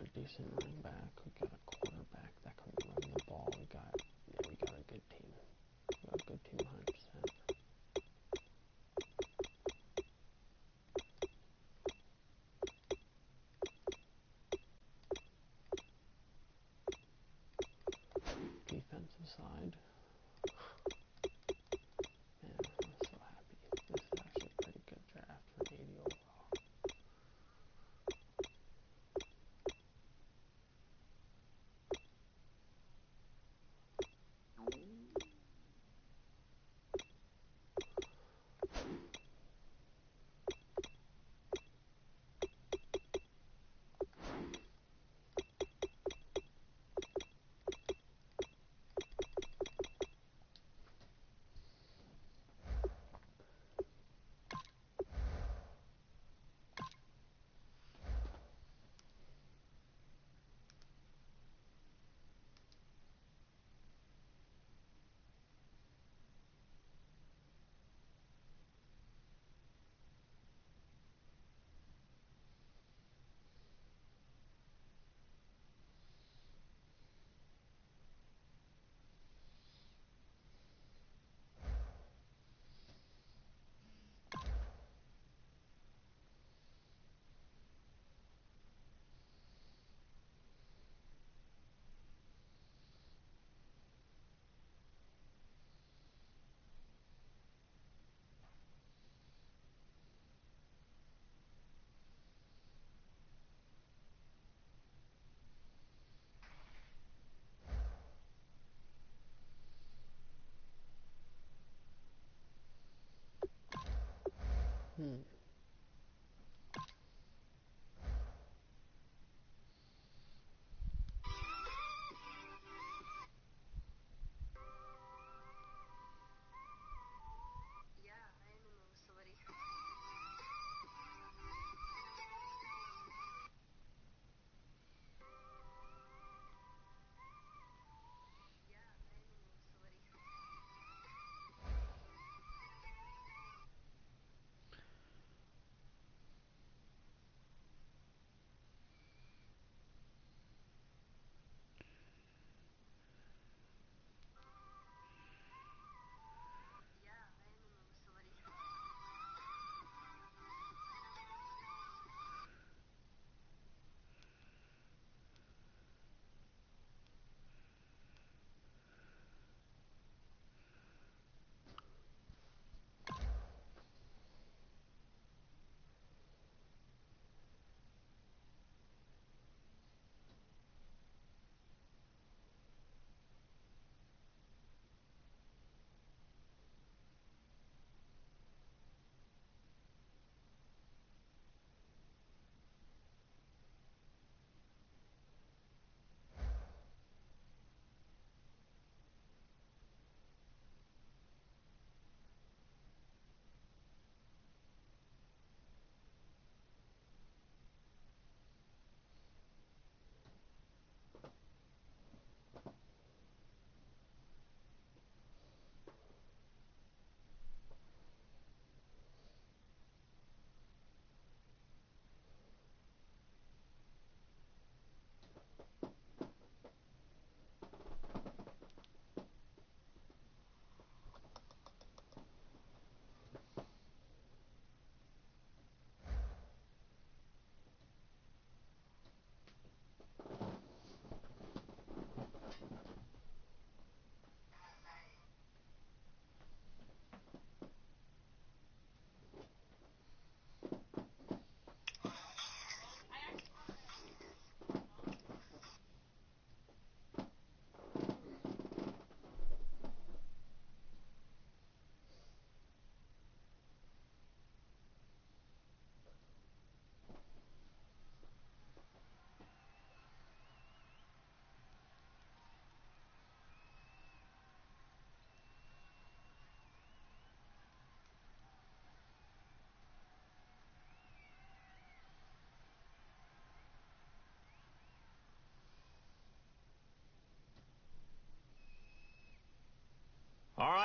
a decent running back. We got a quarterback that can run the ball. We got a good team. We got a good team, 100%. Defensive side. Man, I'm so happy. This is actually a pretty good draft for an 80 overall. 80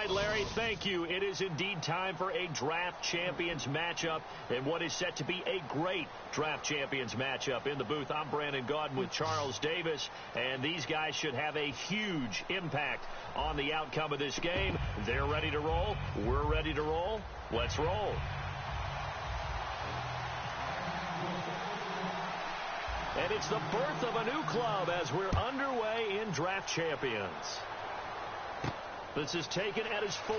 right, Larry, thank you. It is indeed time for a draft champions matchup and what is set to be a great draft champions matchup. In the booth, I'm Brandon Gaudin with Charles Davis, and these guys should have a huge impact on the outcome of this game. They're ready to roll. We're ready to roll. Let's roll. And it's the birth of a new club as we're underway in draft champions. This is taken at his 4.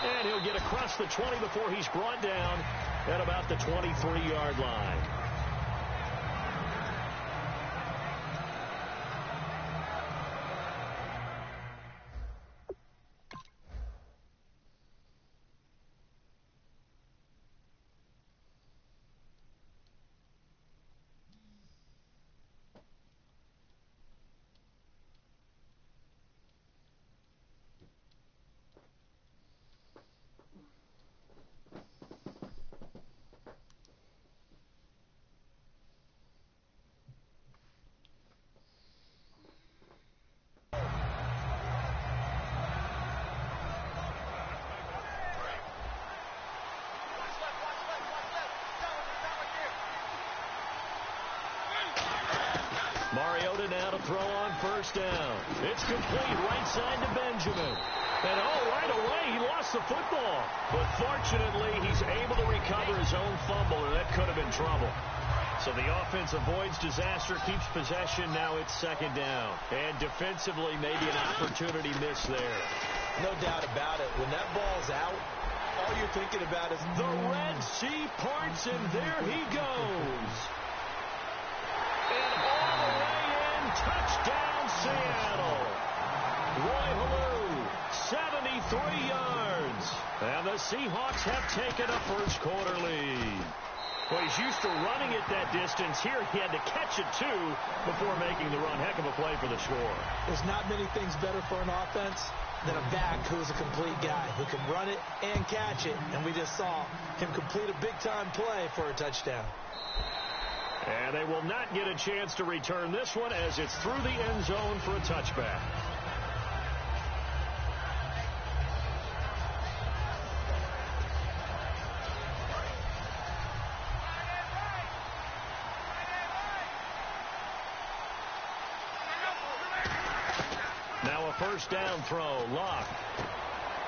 And he'll get across the 20 before he's brought down at about the 23-yard line. Mariota now to throw on first down. It's complete right side to Benjamin. And right away he lost the football. But fortunately he's able to recover his own fumble, and that could have been trouble. So the offense avoids disaster, keeps possession. Now it's second down. And defensively, maybe an opportunity miss there. No doubt about it. When that ball's out, all you're thinking about is the Red Sea parts, and there he goes. And all the way in, touchdown Seattle. Roy Halou, 73 yards. And the Seahawks have taken a first-quarter lead. Well, he's used to running it that distance. Here he had to catch it, too, before making the run. Heck of a play for the score. There's not many things better for an offense than a back who is a complete guy who can run it and catch it. And we just saw him complete a big-time play for a touchdown. And they will not get a chance to return this one as it's through the end zone for a touchback. Now a first down throw. Lock.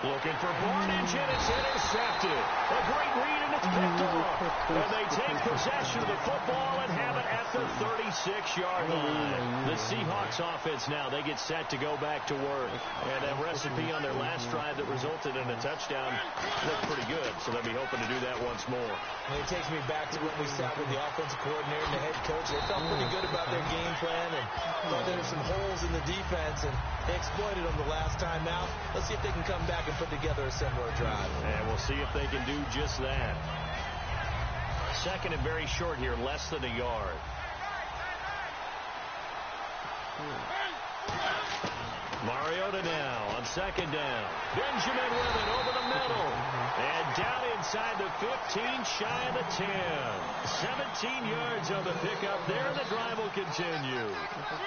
Looking for Barnage, and it's intercepted. A great read, and it's picked off. And they take possession of the football and have it at the 36-yard line. The Seahawks offense now, they get set to go back to work. And that recipe on their last drive that resulted in a touchdown looked pretty good, so they'll be hoping to do that once more. And it takes me back to when we sat with the offensive coordinator and the head coach. They felt pretty good about their game plan and thought there were some holes in the defense, and they exploited them the last time out. Let's see if they can come back and put together a similar drive. And we'll see if they can do just that. Second and very short here, less than a yard. Mariota now on second down. Benjamin with it over the middle. And down inside the 15, shy of the 10. 17 yards on the pickup there, and the drive will continue.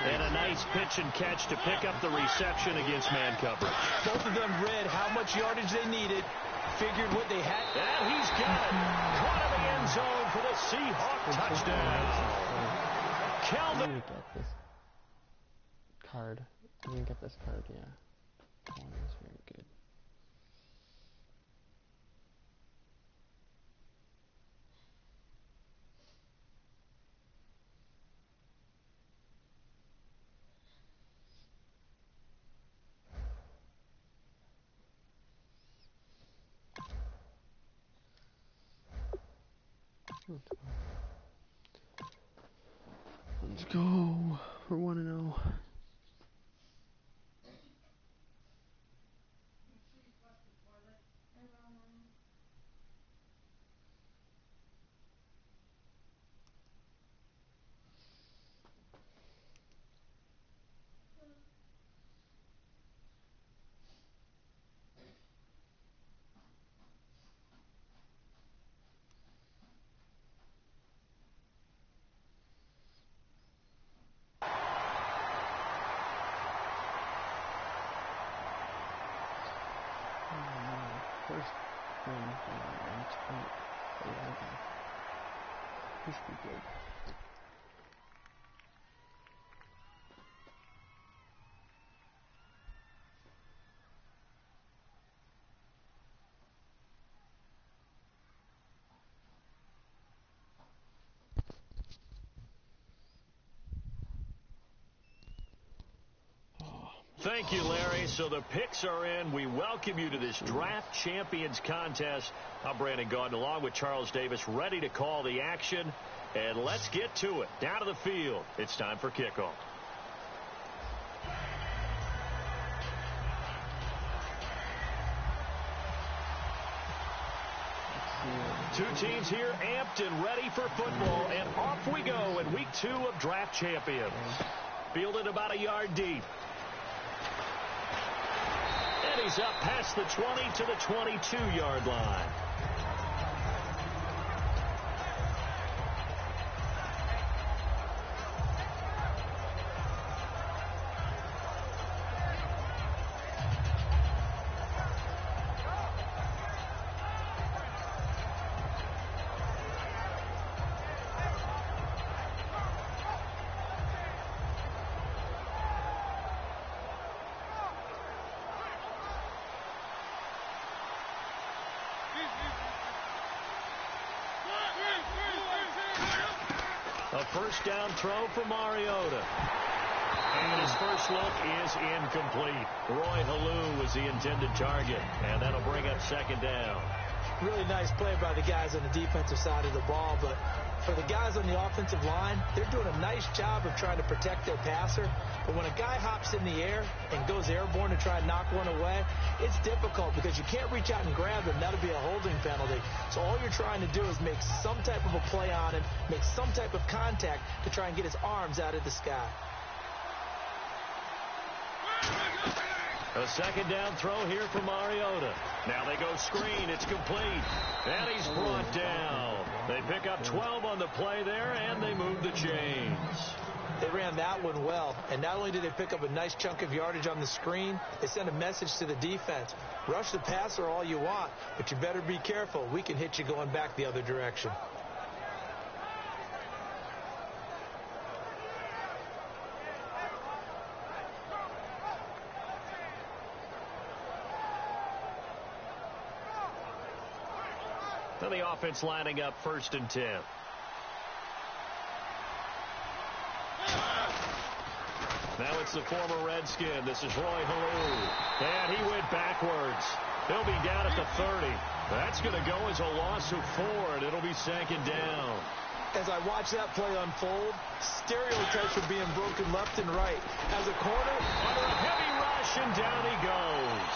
And a nice pitch and catch to pick up the reception against man coverage. Both of them read how much yardage they needed, figured what they had. And he's got it. Caught in the end zone for the Seahawk touchdown. Calvin. Let me get this card. Let me get this card, yeah. Colin is very good. Let's go. We're 1-0. He should be good. Thank you, Larry. So the picks are in. We welcome you to this Draft Champions contest. I'm Brandon Gaudin along with Charles Davis, ready to call the action. And let's get to it. Down to the field. It's time for kickoff. Two teams here amped and ready for football. And off we go in week 2 of Draft Champions. Fielded about a yard deep. And he's up past the 20 to the 22-yard line. A first down throw for Mariota. And his first look is incomplete. Roy Halou was the intended target, and that'll bring up second down. Really nice play by the guys on the defensive side of the ball, but for the guys on the offensive line, they're doing a nice job of trying to protect their passer. But when a guy hops in the air and goes airborne to try and knock one away, it's difficult because you can't reach out and grab him. That'll be a holding penalty. So all you're trying to do is make some type of a play on him, make some type of contact to try and get his arms out of the sky. A second down throw here for Mariota. Now they go screen. It's complete. And he's brought down. They pick up 12 on the play there, and they move the chains. They ran that one well, and not only did they pick up a nice chunk of yardage on the screen, they sent a message to the defense. Rush the passer all you want, but you better be careful. We can hit you going back the other direction. And the offense lining up 1st and 10. Now it's the former Redskin. This is Roy Halou. And he went backwards. He'll be down at the 30. That's going to go as a loss of 4, and it'll be second down. As I watch that play unfold, stereotypes are being broken left and right. As a corner, under a heavy rush, and down he goes.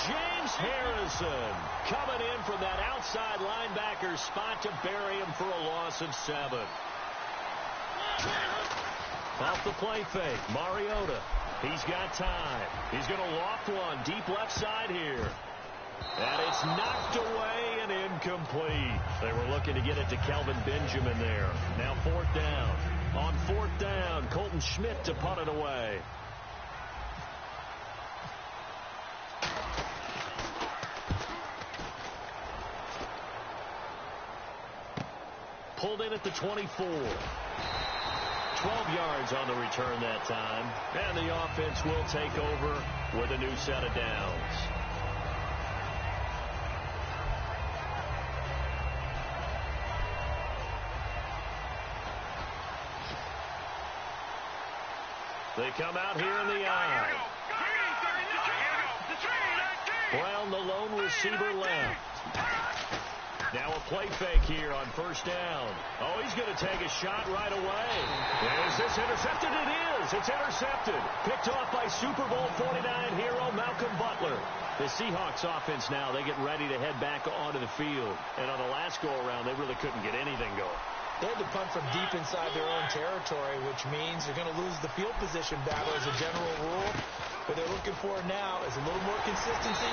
James Harrison coming in from that outside linebacker spot to bury him for a loss of 7. Off the play fake, Mariota. He's got time. He's going to loft one deep left side here. And it's knocked away and incomplete. They were looking to get it to Kelvin Benjamin there. Now 4th down. On 4th down, Colton Schmidt to punt it away. Pulled in at the 24. 12 yards on the return that time. And the offense will take over with a new set of downs. They come out here in the eye. Brown, the lone receiver, left. Now a play fake here on 1st down. Oh, he's going to take a shot right away. Is this intercepted? It is. It's intercepted. Picked off by Super Bowl 49 hero Malcolm Butler. The Seahawks offense now, they get ready to head back onto the field. And on the last go-around, they really couldn't get anything going. They had to punt from deep inside their own territory, which means they're going to lose the field position battle as a general rule. What they're looking for now is a little more consistency,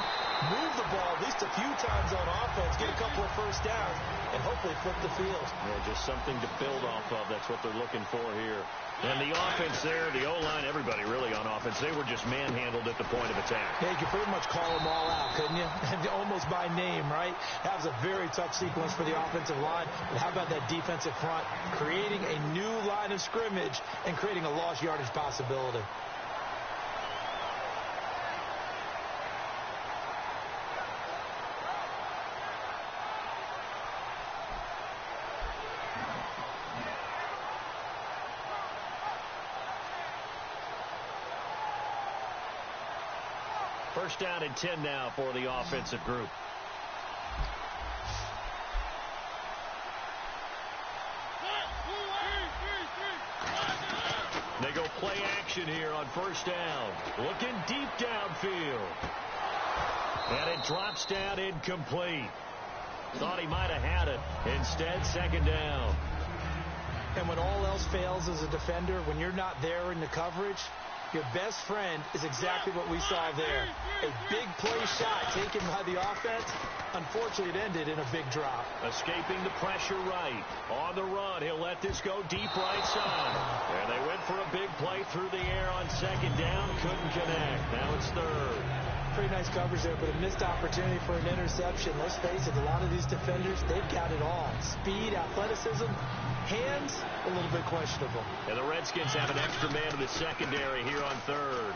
move the ball at least a few times on offense, get a couple of first downs, and hopefully flip the field. Yeah, just something to build off of. That's what they're looking for here. And the offense there, the O-line, everybody really on offense, they were just manhandled at the point of attack. Yeah, you could pretty much call them all out, couldn't you? And almost by name, right? That was a very tough sequence for the offensive line. But how about that defensive front creating a new line of scrimmage and creating a lost yardage possibility? First down and 10 now for the offensive group. They go play action here on first down. Looking deep downfield. And it drops down incomplete. Thought he might have had it. Instead, second down. And when all else fails as a defender, when you're not there in the coverage, your best friend is exactly what we saw there. A big play shot taken by the offense. Unfortunately, it ended in a big drop. Escaping the pressure right. On the run, he'll let this go deep right side. And they went for a big play through the air on second down. Couldn't connect. Now it's third. Pretty nice coverage there, but a missed opportunity for an interception. Let's face it, a lot of these defenders, they've got it all. Speed, athleticism, hands, a little bit questionable. And the Redskins have an extra man in the secondary here on third.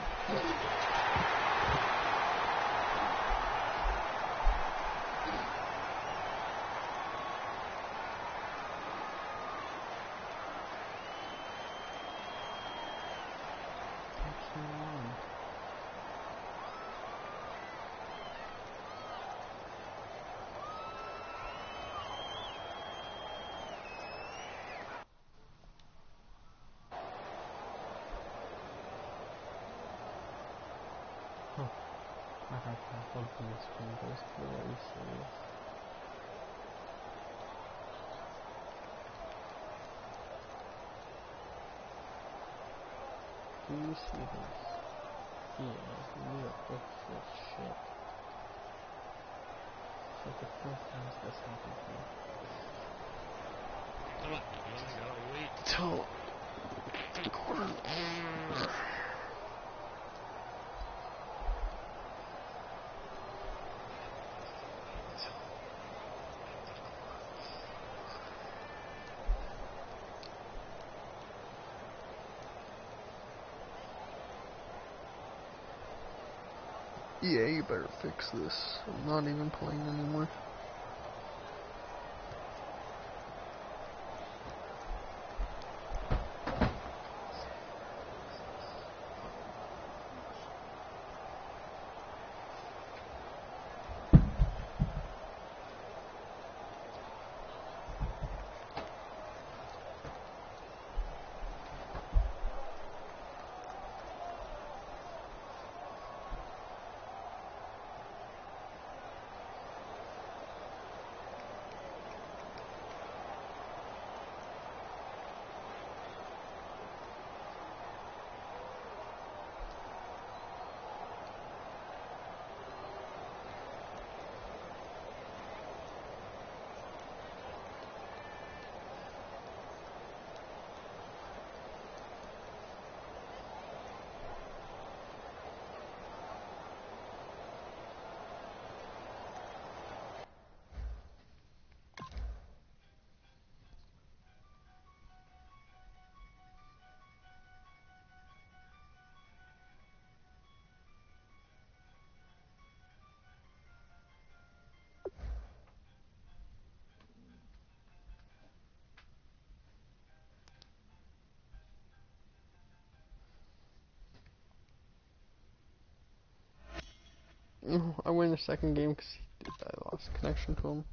Do you see this? Yeah, we are both full shit. It's like the first time this happened to me. Come on, you only gotta wait. Till the quarter. Yeah, you better fix this. I'm not even playing anymore. I win the second game because I lost connection to him.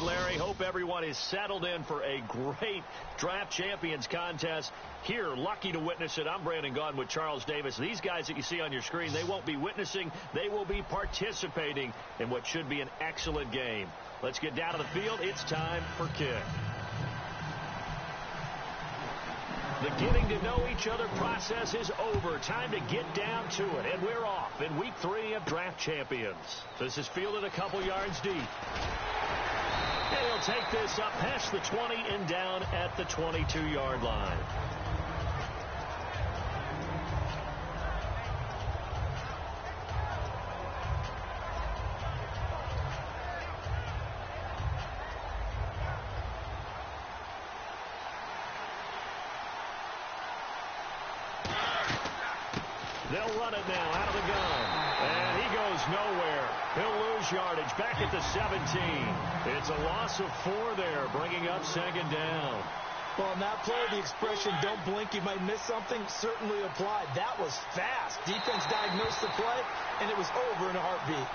right, Larry. Hope everyone is settled in for a great Draft Champions contest. Here, lucky to witness it, I'm Brandon Gaudin with Charles Davis. These guys that you see on your screen, they won't be witnessing. They will be participating in what should be an excellent game. Let's get down to the field. It's time for kick. The getting to know each other process is over. Time to get down to it. And we're off in week 3 of Draft Champions. This is fielded a couple yards deep. And he'll take this up past the 20 and down at the 22-yard line. They'll run it now out of the gun. And he goes nowhere. He'll lose yardage back at the 17. It's a loss of 4 there, bringing up second down. Well, on that play, the expression, don't blink, you might miss something, certainly applied. That was fast. Defense diagnosed the play, and it was over in a heartbeat.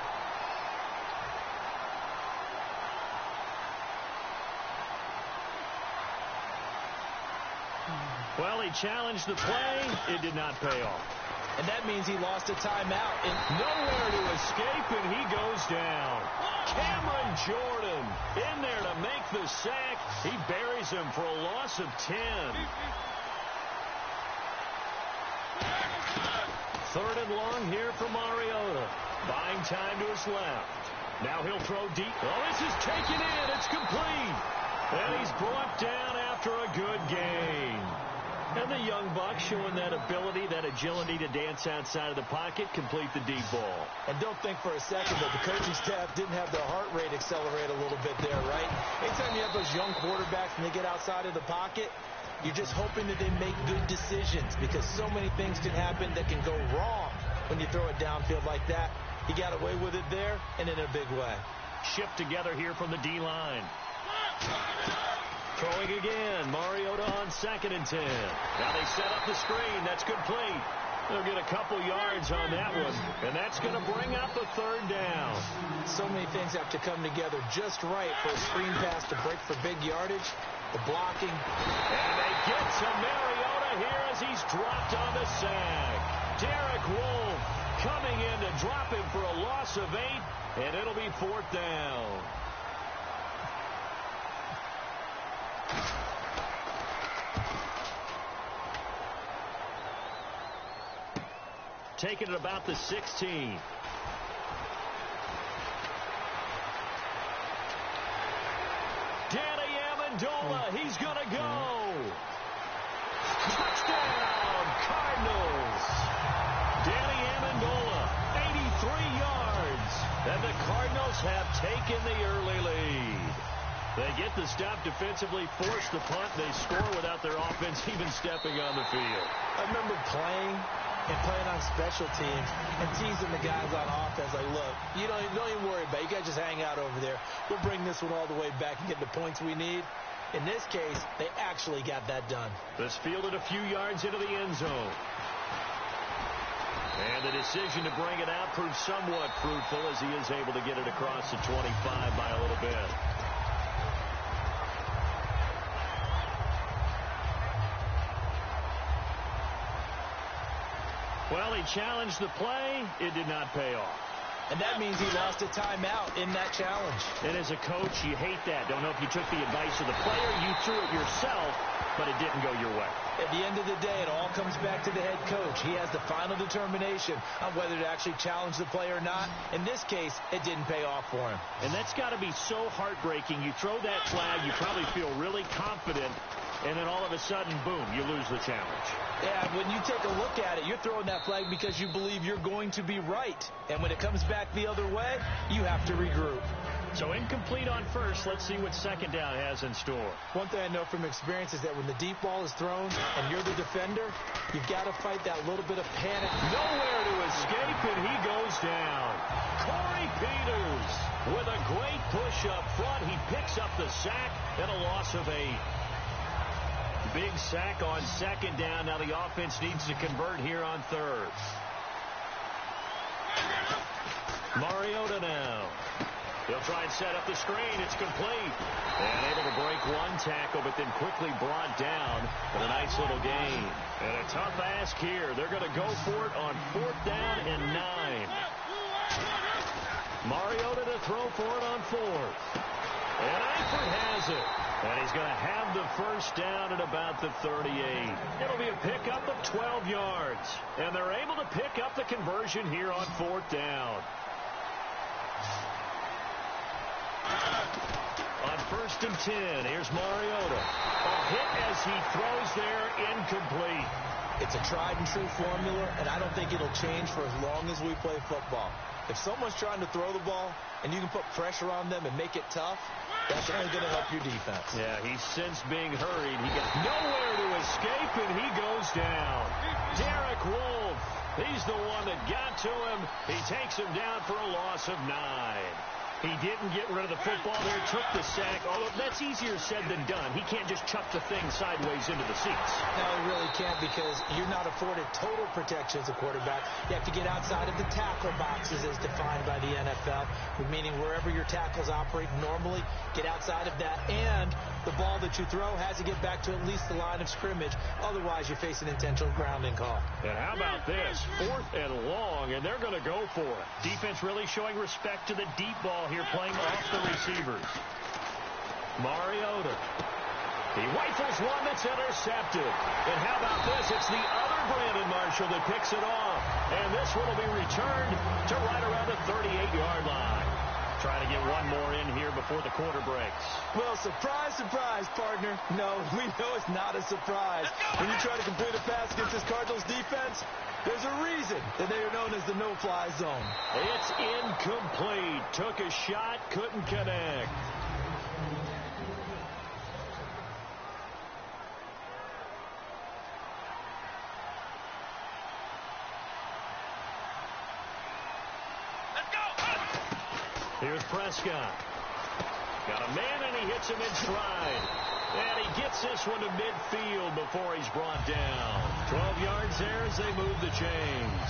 Well, he challenged the play. It did not pay off. And that means he lost a timeout. And nowhere to escape, and he goes down. Cameron Jordan in there to make the sack. He buries him for a loss of 10. 3rd and long here for Mariota. Buying time to his left. Now he'll throw deep. Oh, this is taken in. It's complete. And he's brought down after a good game. And the young buck showing that ability, that agility to dance outside of the pocket, complete the deep ball. And don't think for a second that the coaching staff didn't have their heart rate accelerate a little bit there, right? Anytime you have those young quarterbacks and they get outside of the pocket, you're just hoping that they make good decisions because so many things can happen that can go wrong when you throw it downfield like that. He got away with it there and in a big way. Shift together here from the D-line. Throwing again. Mariota on 2nd and 10. Now they set up the screen. That's complete. They'll get a couple yards on that one, and that's going to bring up a 3rd down. So many things have to come together just right for a screen pass to break for big yardage, the blocking. And they get to Mariota here as he's dropped on the sack. Derek Wolfe coming in to drop him for a loss of 8, and it'll be 4th down. Taking it about the 16. Danny Amendola, he's going to go. Touchdown, Cardinals. Danny Amendola, 83 yards. And the Cardinals have taken the early lead. They get the stop defensively, force the punt. They score without their offense even stepping on the field. I remember playing on special teams and teasing the guys on offense like, look, you don't even worry about it. You guys just hang out over there. We'll bring this one all the way back and get the points we need. In this case, they actually got that done. This fielded a few yards into the end zone. And the decision to bring it out proved somewhat fruitful as he is able to get it across the 25 by a little bit. Well, he challenged the play. It did not pay off. And that means he lost a timeout in that challenge. And as a coach, you hate that. Don't know if you took the advice of the player. You threw it yourself, but it didn't go your way. At the end of the day, it all comes back to the head coach. He has the final determination on whether to actually challenge the play or not. In this case, it didn't pay off for him. And that's got to be so heartbreaking. You throw that flag, you probably feel really confident, and then all of a sudden, boom, you lose the challenge. Yeah, when you take a look at it, you're throwing that flag because you believe you're going to be right. And when it comes back the other way, you have to regroup. So incomplete on first. Let's see what second down has in store. One thing I know from experience is that when the deep ball is thrown and you're the defender, you've got to fight that little bit of panic. Nowhere to escape, and he goes down. Corey Peters with a great push up front. He picks up the sack and a loss of 8. Big sack on second down. Now the offense needs to convert here on 3rd. Mariota now. He'll try and set up the screen. It's complete. And able to break one tackle, but then quickly brought down. But a nice little gain. And a tough ask here. They're going to go for it on 4th down and 9. Mariota to throw for it on 4th. And Eifert has it. And he's going to have the first down at about the 38. It'll be a pickup of 12 yards. And they're able to pick up the conversion here on 4th down. On 1st and 10, here's Mariota. A hit as he throws there, incomplete. It's a tried-and-true formula, and I don't think it'll change for as long as we play football. If someone's trying to throw the ball and you can put pressure on them and make it tough, that's only going to help your defense. Yeah, he's since being hurried. He got nowhere to escape, and he goes down. Derek Wolfe, he's the one that got to him. He takes him down for a loss of 9. He didn't get rid of the football there, took the sack, although that's easier said than done. He can't just chuck the thing sideways into the seats. No, he really can't, because you're not afforded total protection as a quarterback. You have to get outside of the tackle boxes as defined by the NFL, meaning wherever your tackles operate normally, get outside of that, and the ball that you throw has to get back to at least the line of scrimmage. Otherwise, you face an intentional grounding call. And how about this? 4th and long, and they're going to go for it. Defense really showing respect to the deep ball here, playing off the receivers. Mariota. He rifles one that's intercepted. And how about this? It's the other Brandon Marshall that picks it off. And this one will be returned to right around the 38-yard line. Trying to get one more in here before the quarter breaks. Well, surprise, surprise, partner. No, we know it's not a surprise. When you try to complete a pass against this Cardinals defense, there's a reason that they are known as the no-fly zone. It's incomplete. Took a shot, couldn't connect. Here's Prescott. Got a man, and he hits him in stride. And he gets this one to midfield before he's brought down. 12 yards there as they move the chains.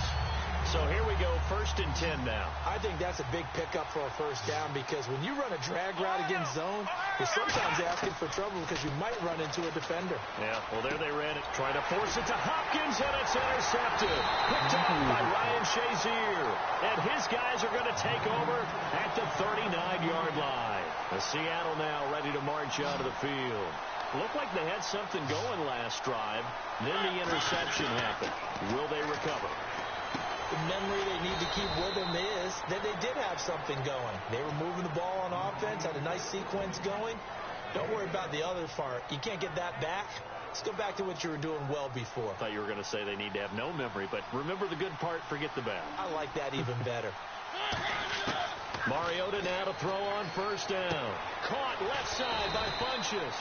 So here we go, 1st and 10 now. I think that's a big pickup for a first down, because when you run a drag route against zone, you're sometimes asking for trouble because you might run into a defender. Yeah, well, there they ran it. Trying to force it to Hopkins, and it's intercepted. Picked off by Ryan Shazier. And his guys are going to take over at the 39-yard line. The Seattle now ready to march out of the field. Looked like they had something going last drive. Then the interception happened. Will they recover? The memory they need to keep with them is that they did have something going. They were moving the ball on offense, had a nice sequence going. Don't worry about the other part. You can't get that back. Let's go back to what you were doing well before. I thought you were going to say they need to have no memory, but remember the good part, forget the bad. I like that even better. Mariota now to throw on 1st down. Caught left side by Funchess.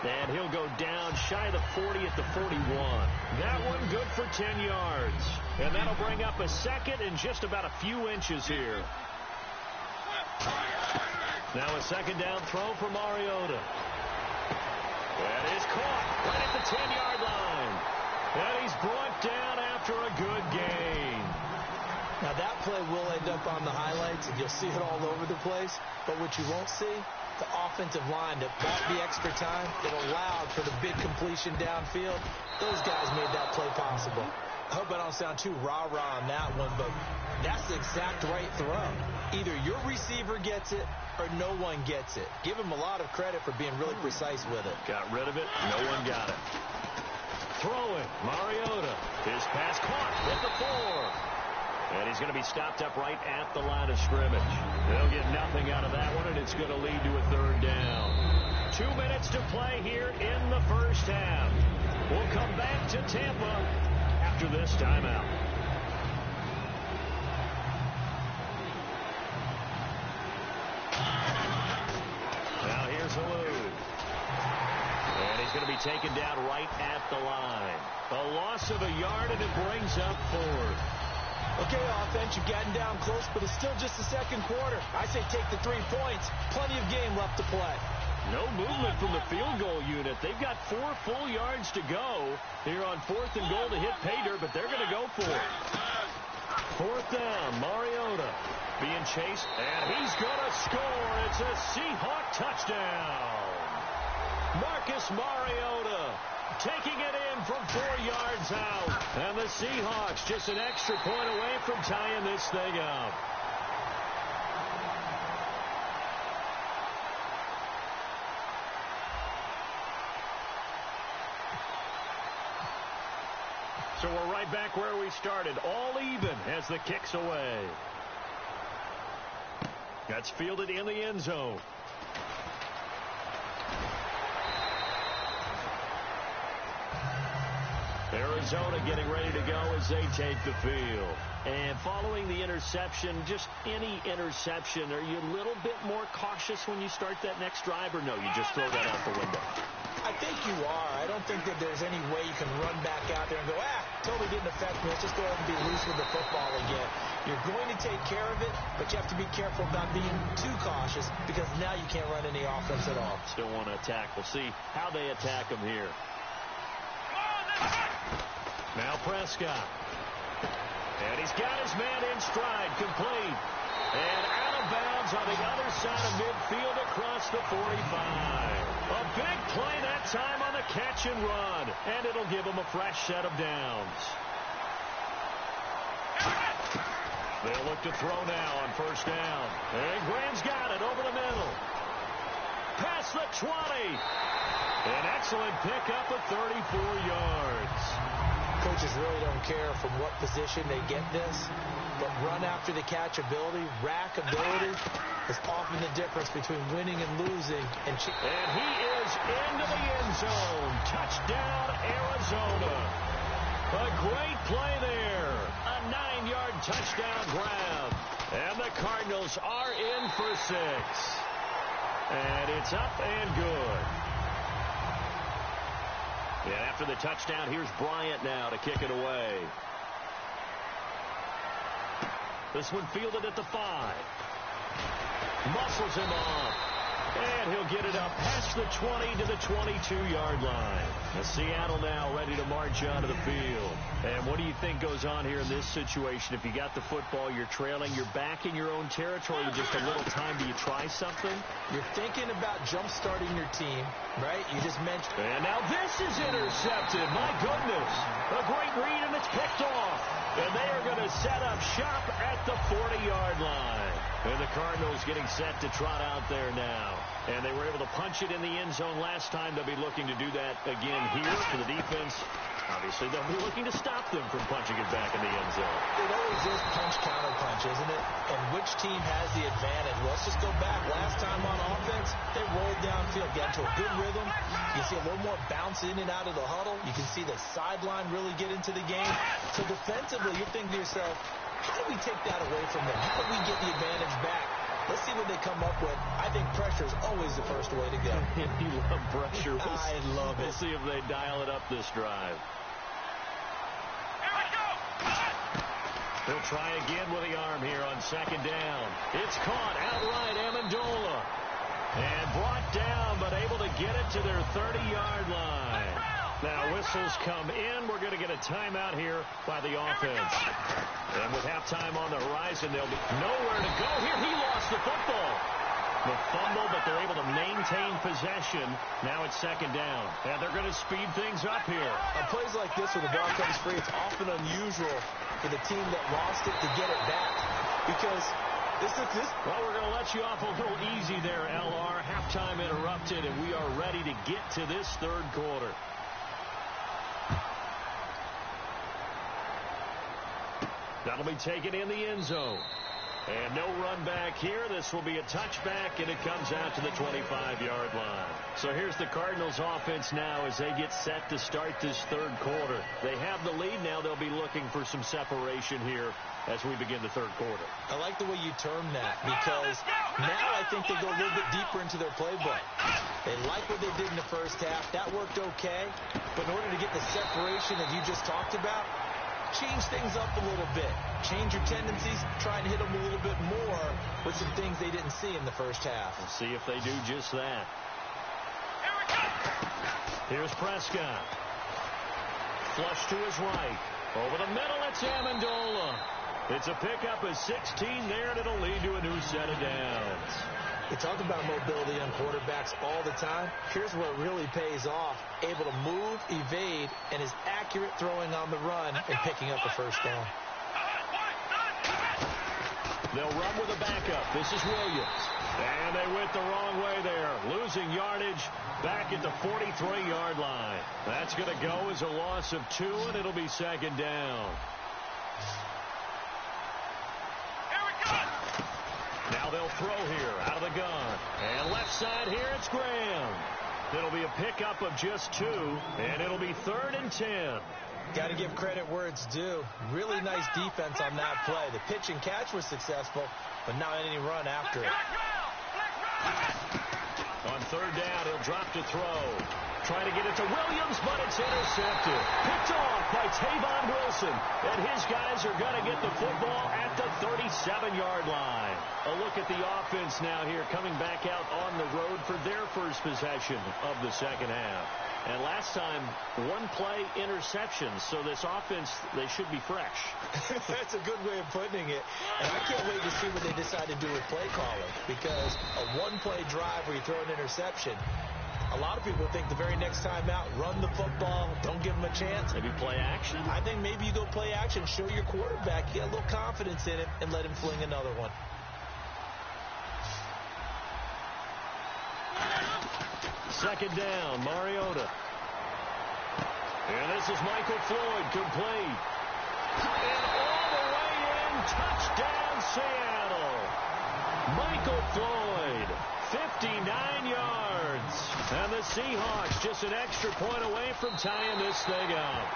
And he'll go down shy of the 40 at the 41. That one good for 10 yards. And that'll bring up a 2nd and just about a few inches here. Now a 2nd down throw for Mariota. That is caught right at the 10-yard line. And he's brought down after a good gain. Now that play will end up on the highlights, and you'll see it all over the place. But what you won't see, the offensive line that bought the extra time, that allowed for the big completion downfield, those guys made that play possible. I hope I don't sound too rah-rah on that one, but that's the exact right throw. Either your receiver gets it or no one gets it. Give him a lot of credit for being really precise with it. Got rid of it. No one got it. Throwing. Mariota. His pass caught at the 4. And he's going to be stopped up right at the line of scrimmage. They'll get nothing out of that one, and it's going to lead to a 3rd down. 2 minutes to play here in the first half. We'll come back to Tampa after this timeout. Now here's Halou. And he's going to be taken down right at the line. A loss of a yard, and it brings up 4th. Okay, offense, you've gotten down close, but it's still just the 2nd quarter. I say take the 3 points. Plenty of game left to play. No movement from the field goal unit. They've got 4 full yards to go here on 4th and goal to hit pay dirt, but they're going to go for it. Fourth down, Mariota being chased, and he's going to score. It's a Seahawk touchdown. Marcus Mariota taking it in from 4 yards out. And the Seahawks just an extra point away from tying this thing up. So we're right back where we started, all even as the kick's away. That's fielded in the end zone. Arizona getting ready to go as they take the field. And following the interception, just any interception, are you a little bit more cautious when you start that next drive, or no, you just throw that out the window? I think you are. I don't think that there's any way you can run back out there and go, totally didn't affect me. Let's just go ahead and be loose with the football again. You're going to take care of it, but you have to be careful about being too cautious because now you can't run any offense at all. Still want to attack. We'll see how they attack him here. Now Prescott. And he's got his man in stride, complete. And out of bounds on the other side of midfield across the 45. A big play that time on the catch and run. And it'll give him a fresh set of downs. They'll look to throw now on first down. And Graham's got it over the middle. Past the 20. An excellent pickup of 34 yards. Coaches really don't care from what position they get this, but run after the catch ability, rack ability is often the difference between winning and losing. And he is into the end zone. Touchdown, Arizona. A great play there. A 9-yard touchdown grab. And the Cardinals are in for 6. And it's up and good. And after the touchdown, here's Bryant now to kick it away. This one fielded at the 5. Muscles him off. And he'll get it up past the 20 to the 22-yard line. Seattle now ready to march onto the field. And what do you think goes on here in this situation? If you got the football, you're trailing, you're back in your own territory with just a little time. Do you try something? You're thinking about jump-starting your team, right? You just mentioned. And now this is intercepted. My goodness. A great read, and it's picked off. And they are going to set up shop at the 40-yard line. And the Cardinals getting set to trot out there now. And they were able to punch it in the end zone last time. They'll be looking to do that again here for the defense. Obviously, they'll be looking to stop them from punching it back in the end zone. It always is punch-counter-punch, isn't it? And which team has the advantage? Well, let's just go back. Last time on offense, they rolled downfield, got into a good rhythm. You see a little more bounce in and out of the huddle. You can see the sideline really get into the game. So defensively, you're thinking to yourself, how do we take that away from them? How do we get the advantage back? Let's see what they come up with. I think pressure is always the first way to go. You love pressure. I love it. We'll see if they dial it up this drive. They'll try again with the arm here on second down. It's caught outright, Amendola. And brought down, but able to get it to their 30-yard line. Now whistles come in. We're going to get a timeout here by the offense. And with halftime on the horizon, they'll be nowhere to go here. He lost the football. The fumble, but they're able to maintain possession. Now it's second down. And they're going to speed things up here. On plays like this where the ball comes free, it's often unusual for the team that lost it to get it back. Because this. Well, we're going to let you off a little easy there, LR. Halftime interrupted, and we are ready to get to this third quarter. That'll be taken in the end zone. And no run back here. This will be a touchback, and it comes out to the 25-yard line. So here's the Cardinals offense now as they get set to start this third quarter. They have the lead. Now they'll be looking for some separation here as we begin the third quarter. I like the way you term that because now I think they go a little bit deeper into their playbook. They like what they did in the first half. That worked okay. But in order to get the separation that you just talked about, change things up a little bit. Change your tendencies. Try and hit them a little bit more with some things they didn't see in the first half. We'll see if they do just that. Here's Prescott. Flush to his right. Over the middle, it's Amendola. It's a pickup of 16 there, and it'll lead to a new set of downs. We talk about mobility on quarterbacks all the time. Here's where it really pays off. Able to move, evade, and is accurate throwing on the run and picking up a first down. They'll run with a backup. This is Williams. And they went the wrong way there. Losing yardage back at the 43-yard line. That's going to go as a loss of 2, and it'll be second down. Now they'll throw here out of the gun. And left side here, it's Graham. It'll be a pickup of just 2, and it'll be 3rd and 10. Got to give credit where it's due. Really nice defense on that play. The pitch and catch was successful, but not any run after it. On 3rd down, he'll drop to throw. Trying to get it to Williams, but it's intercepted. Picked off by Tavon Wilson. And his guys are going to get the football at the 37-yard line. A look at the offense now here, coming back out on the road for their first possession of the second half. And last time, 1-play interception. So this offense, they should be fresh. That's a good way of putting it. And I can't wait to see what they decide to do with play calling. Because a 1-play drive where you throw an interception, a lot of people think the very next time out, run the football, don't give them a chance. Maybe play action? I think maybe you go play action, show your quarterback, you get a little confidence in him, and let him fling another one. Second down, Mariota. And this is Michael Floyd, complete. And all the way in, touchdown Seattle. Michael Floyd, 59 yards. And the Seahawks just an extra point away from tying this thing up.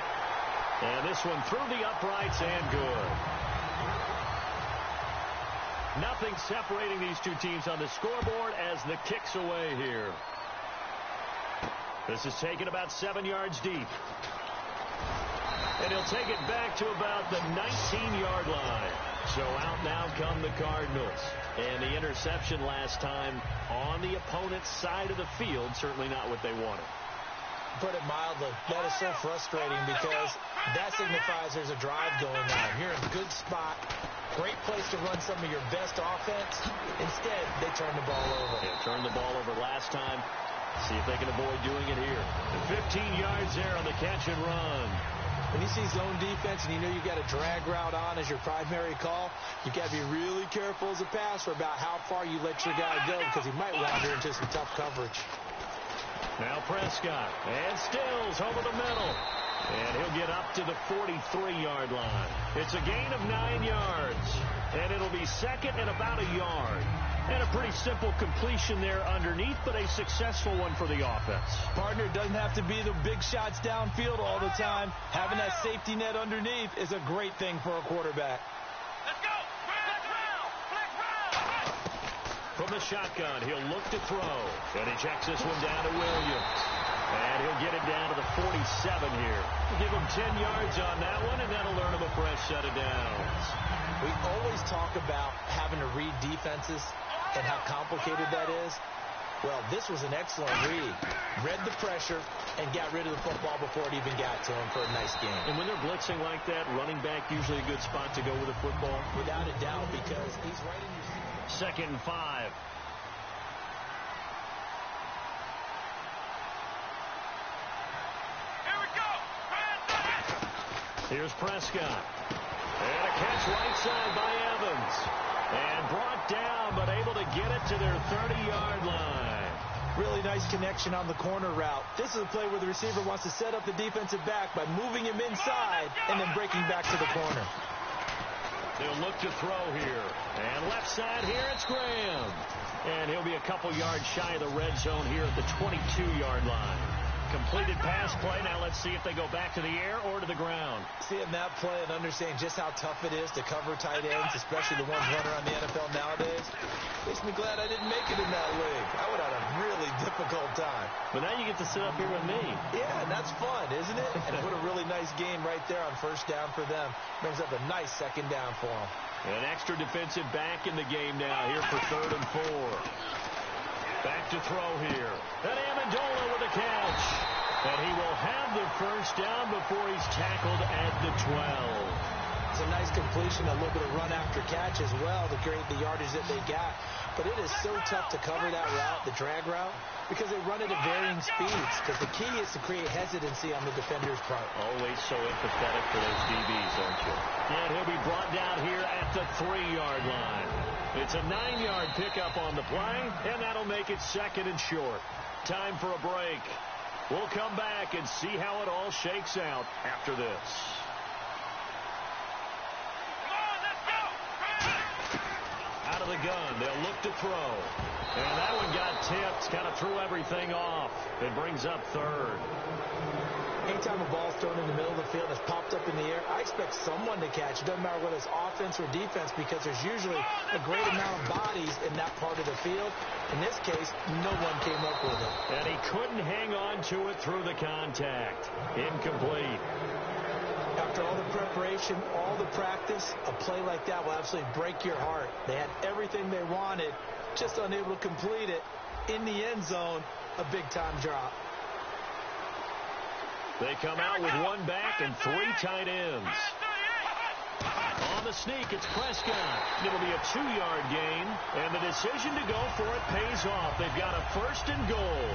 And this one through the uprights and good. Nothing separating these two teams on the scoreboard as the kick's away here. This is taken about 7 yards deep. And he'll take it back to about the 19-yard line. So out now come the Cardinals. And the interception last time on the opponent's side of the field, certainly not what they wanted. Put it mildly, that is so frustrating because that signifies there's a drive going on. You're in a good spot, great place to run some of your best offense. Instead, they turn the ball over. Yeah, turned the ball over last time. See if they can avoid doing it here. 15 yards there on the catch and run. When you see zone defense and you know you got a drag route on as your primary call, you got to be really careful as a passer about how far you let your guy go because he might wander into some tough coverage. Now Prescott and Stills over the middle. And he'll get up to the 43-yard line. It's a gain of 9 yards. And it'll be second and about a yard. And a pretty simple completion there underneath, but a successful one for the offense. Partner, it doesn't have to be the big shots downfield all the time. Having that safety net underneath is a great thing for a quarterback. Let's go! From the shotgun, he'll look to throw. And he checks this one down to Williams. And he'll get it down to the 47 here. Give him 10 yards on that one, and that'll earn him a fresh set of downs. We always talk about having to read defenses and how complicated that is. Well, this was an excellent read. Read the pressure and got rid of the football before it even got to him for a nice game. And when they're blitzing like that, running back usually a good spot to go with the football? Without a doubt, because he's right in your seat. Second and 5. Here we go. Here's Prescott. And a catch right side by Evans. And brought down, but able to get it to their 30-yard line. Really nice connection on the corner route. This is a play where the receiver wants to set up the defensive back by moving him inside and then breaking back to the corner. They'll look to throw here. And left side here, it's Graham. And he'll be a couple yards shy of the red zone here at the 22-yard line. Completed pass play. Now let's see if they go back to the air or to the ground. Seeing that play and understanding just how tough it is to cover tight ends, especially the ones running around the NFL nowadays, makes me glad I didn't make it in that league. I would have had a really difficult time. But now you get to sit up here with me. Yeah, and that's fun, isn't it? And what a really nice game right there on first down for them. Brings up a nice second down for them. An extra defensive back in the game now here for 3rd and 4. Back to throw here. And Amendola with a catch. And he will have the first down before he's tackled at the 12. It's a nice completion, a little bit of run after catch as well to create the yardage that they got. But it is so tough to cover that route, the drag route, because they run it at varying speeds. Because the key is to create hesitancy on the defender's part. Always so empathetic for those DBs, aren't you? And he'll be brought down here at the 3-yard line. It's a 9-yard pickup on the play, and that'll make it 2nd and short. Time for a break. We'll come back and see how it all shakes out after this. Out of the gun, they'll look to throw. And that one got tipped, kind of threw everything off. It brings up 3rd. Anytime a ball's thrown in the middle of the field that's popped up in the air, I expect someone to catch. It doesn't matter whether it's offense or defense, because there's usually a great amount of bodies in that part of the field. In this case, no one came up with it. And he couldn't hang on to it through the contact. Incomplete. After all the preparation, all the practice, a play like that will absolutely break your heart. They had everything they wanted, just unable to complete it. In the end zone, a big-time drop. They come out with 1 back and 3 tight ends. On the sneak, it's Prescott. It'll be a 2-yard gain, and the decision to go for it pays off. They've got a 1st and goal.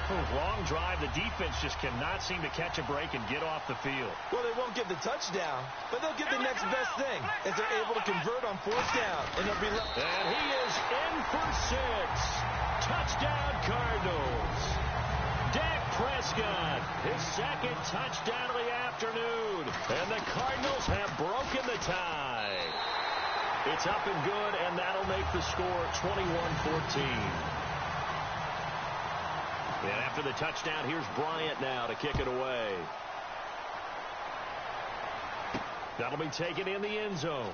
Long drive. The defense just cannot seem to catch a break and get off the field. Well, they won't get the touchdown, but they'll get the next best thing as they're able to convert on 4th down. And they'll be left. And he is in for 6. Touchdown, Cardinals. Dak Prescott, his 2nd touchdown of the afternoon. And the Cardinals have broken the tie. It's up and good, and that'll make the score 21-14. And after the touchdown, here's Bryant now to kick it away. That'll be taken in the end zone.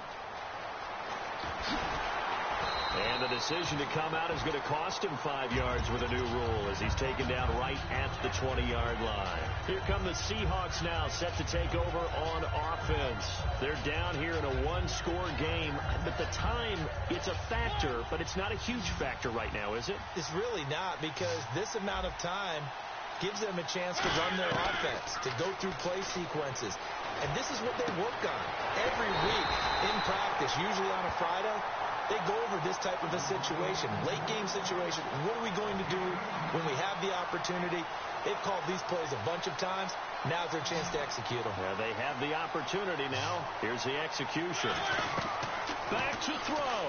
And the decision to come out is going to cost him 5 yards with a new rule as he's taken down right at the 20-yard line. Here come the Seahawks now, set to take over on offense. They're down here in a 1-score game, but the time, it's a factor, but it's not a huge factor right now, is it? It's really not, because this amount of time gives them a chance to run their offense, to go through play sequences. And this is what they work on every week in practice, usually on a Friday. They go over this type of a situation, late game situation. What are we going to do when we have the opportunity? They've called these plays a bunch of times. Now's their chance to execute them. Yeah, they have the opportunity now. Here's the execution. Back to throw.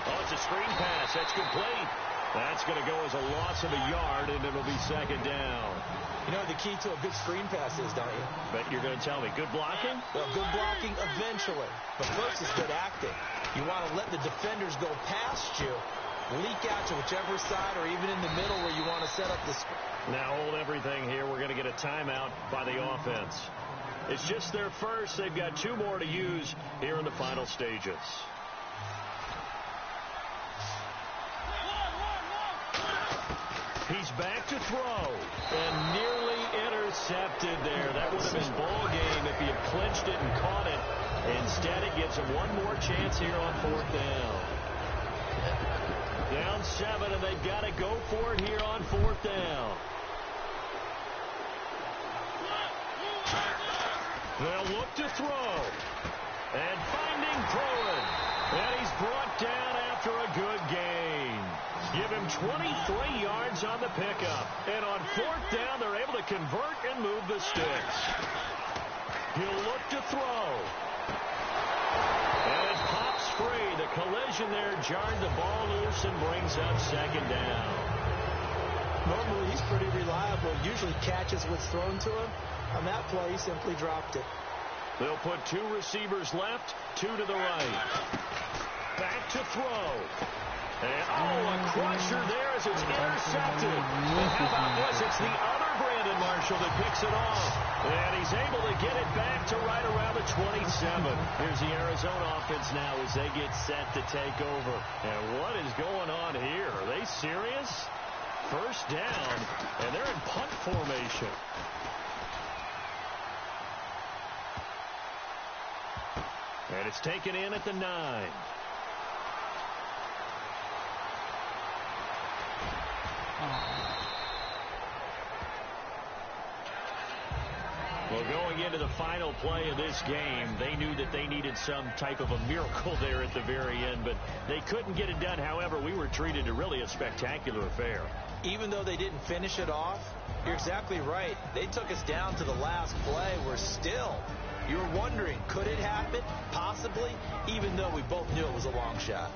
Oh, it's a screen pass. That's complete. That's going to go as a loss of a yard, and it'll be 2nd down. You know what the key to a good screen pass is, don't you? But you're going to tell me, good blocking? Well, good blocking eventually. But first is good acting. You want to let the defenders go past you, leak out to whichever side or even in the middle where you want to set up the... Now hold everything here. We're going to get a timeout by the offense. It's just their first. They've got 2 more to use here in the final stages. He's back to throw, and nearly intercepted there. That would have been ball game if he had clinched it and caught it. Instead, it gives him 1 more chance here on 4th down. Down 7, and they've got to go for it here on 4th down. They'll look to throw. And finding Cohen. And he's brought down after a good gain. Give him 23 yards on the pickup. And on 4th down, they're able to convert and move the sticks. He'll look to throw. And it pops free. The collision there jarred the ball loose and brings up 2nd down. Normally, he's pretty reliable. Usually catches what's thrown to him. On that play, he simply dropped it. They'll put 2 receivers left, 2 to the right. Back to throw. And, a crusher there as it's intercepted. And how about this? It's the other Brandon Marshall that picks it off. And he's able to get it back to right around the 27. Here's the Arizona offense now as they get set to take over. And what is going on here? Are they serious? 1st down, and they're in punt formation. And it's taken in at the 9. Well, going into the final play of this game, they knew that they needed some type of a miracle there at the very end, but they couldn't get it done. However, we were treated to really a spectacular affair. Even though they didn't finish it off, you're exactly right. They took us down to the last play. We're still, you were wondering, could it happen? Possibly, even though we both knew it was a long shot.